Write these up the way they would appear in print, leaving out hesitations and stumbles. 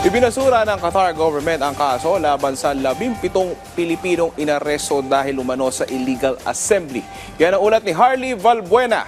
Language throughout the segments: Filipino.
Ibinasura ng Qatar government ang kaso laban sa 17 Pilipinong inaresto dahil umano sa illegal assembly. Yan ang ulat ni Harley Valbuena.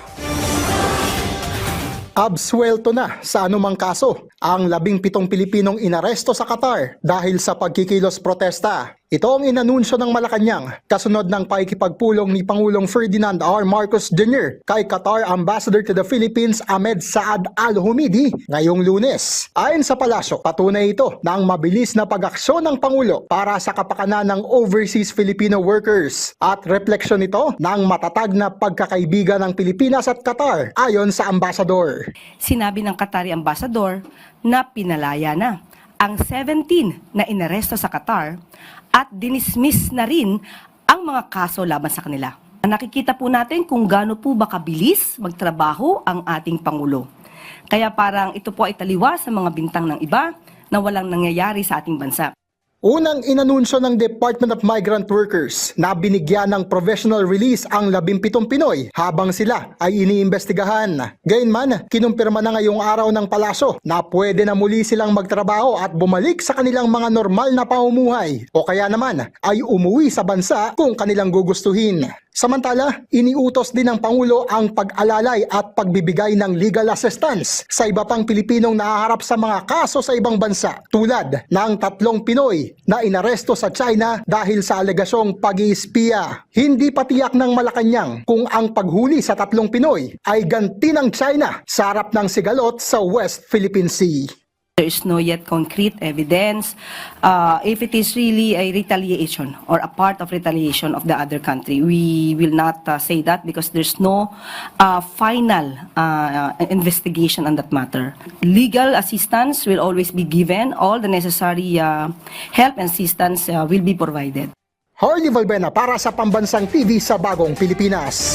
Absuelto na sa anumang kaso ang 17 Pilipinong inaresto sa Qatar dahil sa pagkikilos protesta. Ito ang inanunsyo ng Malacanang kasunod ng pakikipagpulong ni Pangulong Ferdinand R. Marcos Jr. kay Qatar Ambassador to the Philippines Ahmed Saad Al Humidi ngayong Lunes. Ayon sa palasyo, patunay ito ng mabilis na pag-aksyon ng Pangulo para sa kapakanan ng overseas Filipino workers at refleksyon ito ng matatag na pagkakaibigan ng Pilipinas at Qatar ayon sa ambasador. Sinabi ng Qatari Ambassador na pinalaya na ang 17 na inaresto sa Qatar at dinismiss na rin ang mga kaso laban sa kanila. Nakikita po natin kung gaano po ba kabilis magtrabaho ang ating Pangulo. Kaya parang ito po ay taliwas sa mga bintang ng iba na walang nangyayari sa ating bansa. Unang inanunsyo ng Department of Migrant Workers na binigyan ng provisional release ang 17 Pinoy habang sila ay iniimbestigahan. Gayunman, kinumpirma na ngayong araw ng palasyo na pwede na muli silang magtrabaho at bumalik sa kanilang mga normal na pamumuhay o kaya naman ay umuwi sa bansa kung kanilang gugustuhin. Samantala, iniutos din ng Pangulo ang pag-alalay at pagbibigay ng legal assistance sa iba pang Pilipinong nahaharap sa mga kaso sa ibang bansa tulad ng 3 Pinoy na inaresto sa China dahil sa alegasyong pag-iispiya. Hindi patiyak ng Malacanang kung ang paghuli sa 3 Pinoy ay ganti ng China sa harap ng sigalot sa West Philippine Sea. There is no yet concrete evidence if it is really a retaliation or a part of retaliation of the other country. We will not say that because there's no final investigation on that matter. Legal assistance will always be given. All the necessary help and assistance will be provided. Harley Valbuena para sa Pambansang TV sa Bagong Pilipinas.